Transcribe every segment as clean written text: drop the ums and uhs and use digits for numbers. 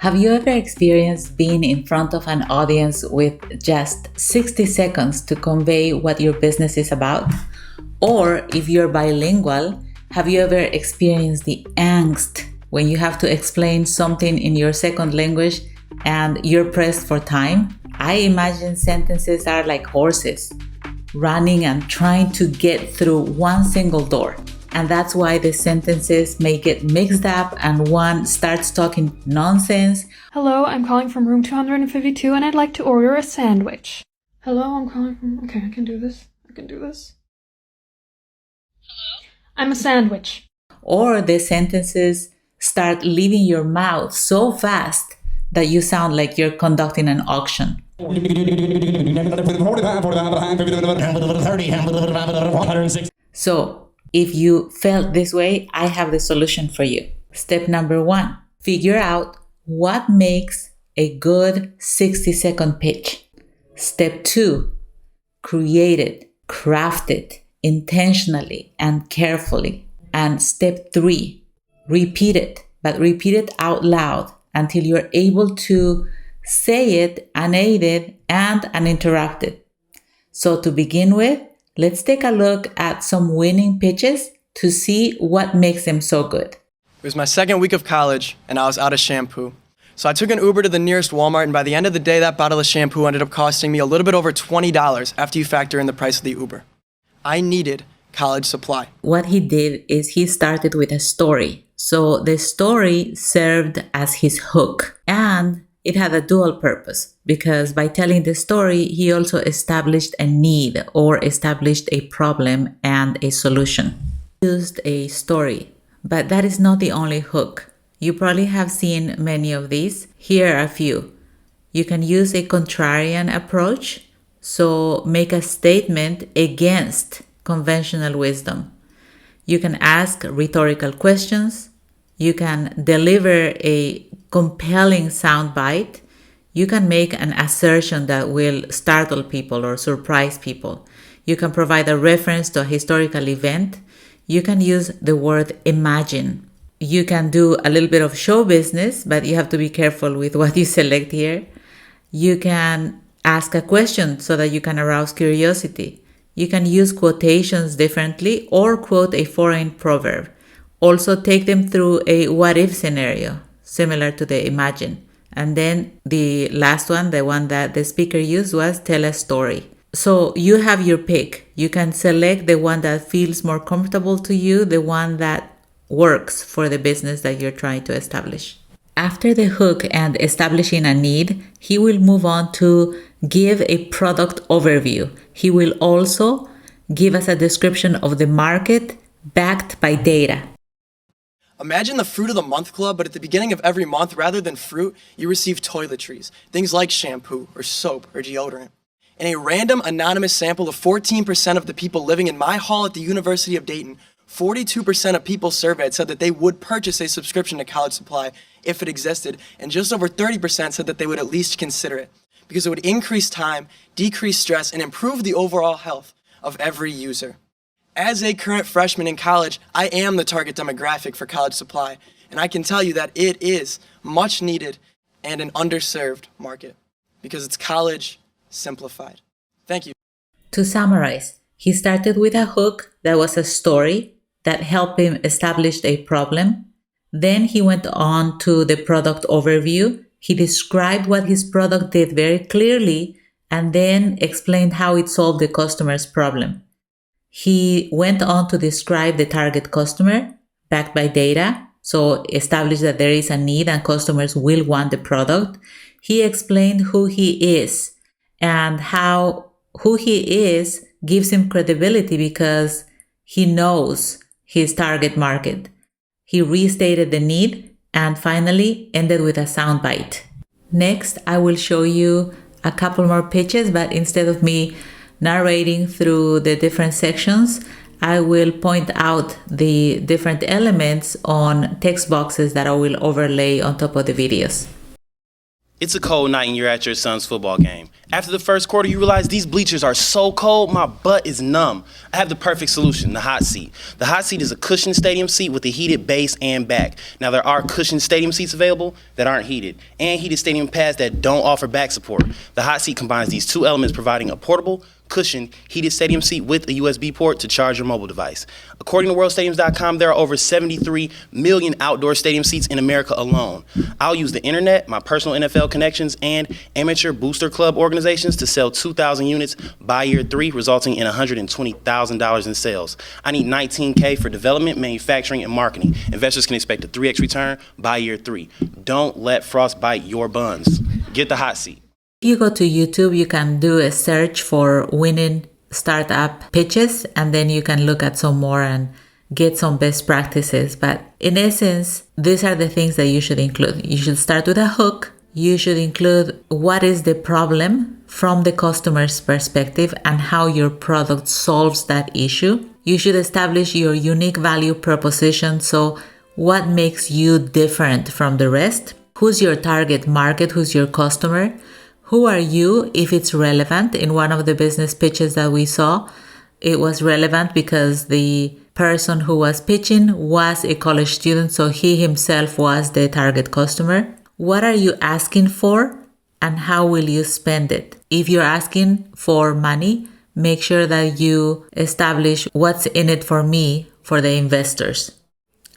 Have you ever experienced being in front of an audience with just 60 seconds to convey what your business is about? Or if you're bilingual, have you ever experienced the angst when you have to explain something in your second language and you're pressed for time? I imagine sentences are like horses, running and trying to get through one single door. And that's why the sentences may get mixed up and one starts talking nonsense. Hello, I'm calling from room 252 and I'd like to order a sandwich. Hello, I'm calling from... Okay, I can do this. Hello? I'm a sandwich. Or the sentences start leaving your mouth so fast that you sound like you're conducting an auction. So, if you felt this way, I have the solution for you. Step number 1, figure out what makes a good 60-second pitch. Step 2, create it, craft it intentionally and carefully. And step 3, repeat it, but repeat it out loud until you're able to say it unaided and uninterrupted. So to begin with, let's take a look at some winning pitches to see what makes them so good. It was my second week of college, and I was out of shampoo. So I took an Uber to the nearest Walmart, and by the end of the day, that bottle of shampoo ended up costing me a little bit over $20 after you factor in the price of the Uber. I needed college supply. What he did is he started with a story. So the story served as his hook, and it had a dual purpose because by telling the story, he also established a need or established a problem and a solution. He used a story, but that is not the only hook. You probably have seen many of these. Here are a few. You can use a contrarian approach, so make a statement against conventional wisdom. You can ask rhetorical questions. You can deliver a compelling soundbite. You can make an assertion that will startle people or surprise people. You can provide a reference to a historical event. You can use the word imagine. You can do a little bit of show business, but you have to be careful with what you select here. You can ask a question so that you can arouse curiosity. You can use quotations differently or quote a foreign proverb. Also take them through a what-if scenario, similar to the imagine. And then the last one, the one that the speaker used, was tell a story. So you have your pick. You can select the one that feels more comfortable to you, the one that works for the business that you're trying to establish. After the hook and establishing a need, he will move on to give a product overview. He will also give us a description of the market backed by data. Imagine the Fruit of the Month Club, but at the beginning of every month, rather than fruit, you receive toiletries, things like shampoo or soap or deodorant. In a random anonymous sample of 14% of the people living in my hall at the University of Dayton, 42% of people surveyed said that they would purchase a subscription to College Supply if it existed, and just over 30% said that they would at least consider it, because it would increase time, decrease stress, and improve the overall health of every user. As a current freshman in college, I am the target demographic for College Supply, and I can tell you that it is much needed and an underserved market because it's college simplified. Thank you. To summarize, he started with a hook that was a story that helped him establish a problem. Then he went on to the product overview. He described what his product did very clearly and then explained how it solved the customer's problem. He went on to describe the target customer backed by data, so established that there is a need and customers will want the product. He explained who he is and how who he is gives him credibility because he knows his target market. He restated the need and finally ended with a soundbite. Next, I will show you a couple more pitches, but instead of me narrating through the different sections, I will point out the different elements on text boxes that I will overlay on top of the videos. It's a cold night and you're at your son's football game. After the first quarter, you realize these bleachers are so cold, my butt is numb. I have the perfect solution, the hot seat. The hot seat is a cushioned stadium seat with a heated base and back. Now, there are cushioned stadium seats available that aren't heated, and heated stadium pads that don't offer back support. The hot seat combines these two elements, providing a portable, cushioned, heated stadium seat with a USB port to charge your mobile device. According to worldstadiums.com, there are over 73 million outdoor stadium seats in America alone. I'll use the internet, my personal NFL connections, and amateur booster club organizations to sell 2,000 units by year 3, resulting in $120,000 in sales. I need $19K for development, manufacturing, and marketing. Investors can expect a 3x return by year 3. Don't let frost bite your buns. Get the hot seat. If you go to YouTube, you can do a search for winning startup pitches, and then you can look at some more and get some best practices. But in essence, these are the things that you should include. You should start with a hook. You should include what is the problem from the customer's perspective and how your product solves that issue. You should establish your unique value proposition. So what makes you different from the rest? Who's your target market? Who's your customer? Who are you if it's relevant? In one of the business pitches that we saw, it was relevant because the person who was pitching was a college student, so he himself was the target customer. What are you asking for and how will you spend it? If you're asking for money, make sure that you establish what's in it for me, for the investors.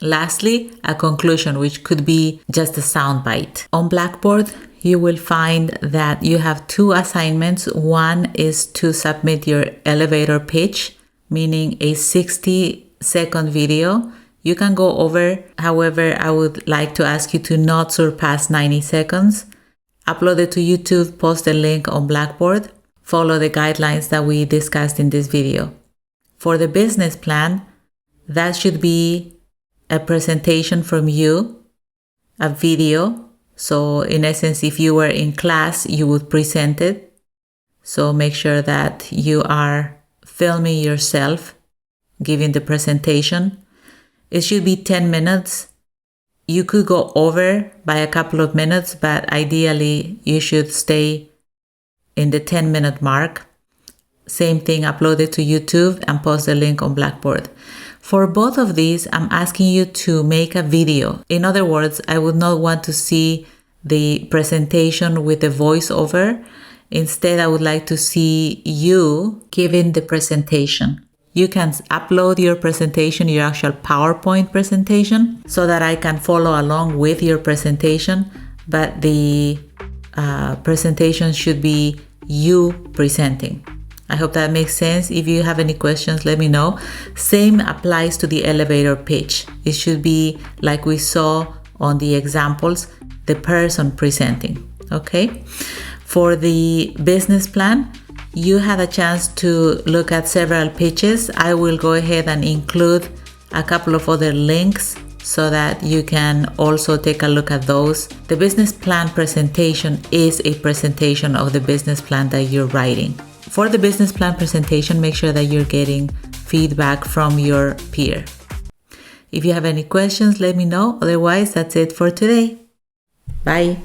Lastly, a conclusion, which could be just a soundbite. On Blackboard, you will find that you have 2 assignments. One is to submit your elevator pitch, meaning a 60-second video. You can go over, however, I would like to ask you to not surpass 90 seconds. Upload it to YouTube, post a link on Blackboard. Follow the guidelines that we discussed in this video. For the business plan, that should be a presentation from you, a video. So in essence, if you were in class, you would present it. So make sure that you are filming yourself, giving the presentation. It should be 10 minutes. You could go over by a couple of minutes, but ideally you should stay in the 10-minute mark. Same thing, upload it to YouTube and post the link on Blackboard. For both of these, I'm asking you to make a video. In other words, I would not want to see the presentation with the voiceover. Instead, I would like to see you giving the presentation. You can upload your presentation, your actual PowerPoint presentation, so that I can follow along with your presentation, but the presentation should be you presenting. I hope that makes sense. If you have any questions, let me know. Same applies to the elevator pitch. It should be like we saw on the examples, the person presenting, okay? For the business plan, you had a chance to look at several pitches. I will go ahead and include a couple of other links so that you can also take a look at those. The business plan presentation is a presentation of the business plan that you're writing. For the business plan presentation, make sure that you're getting feedback from your peer. If you have any questions, let me know. Otherwise, that's it for today. Bye.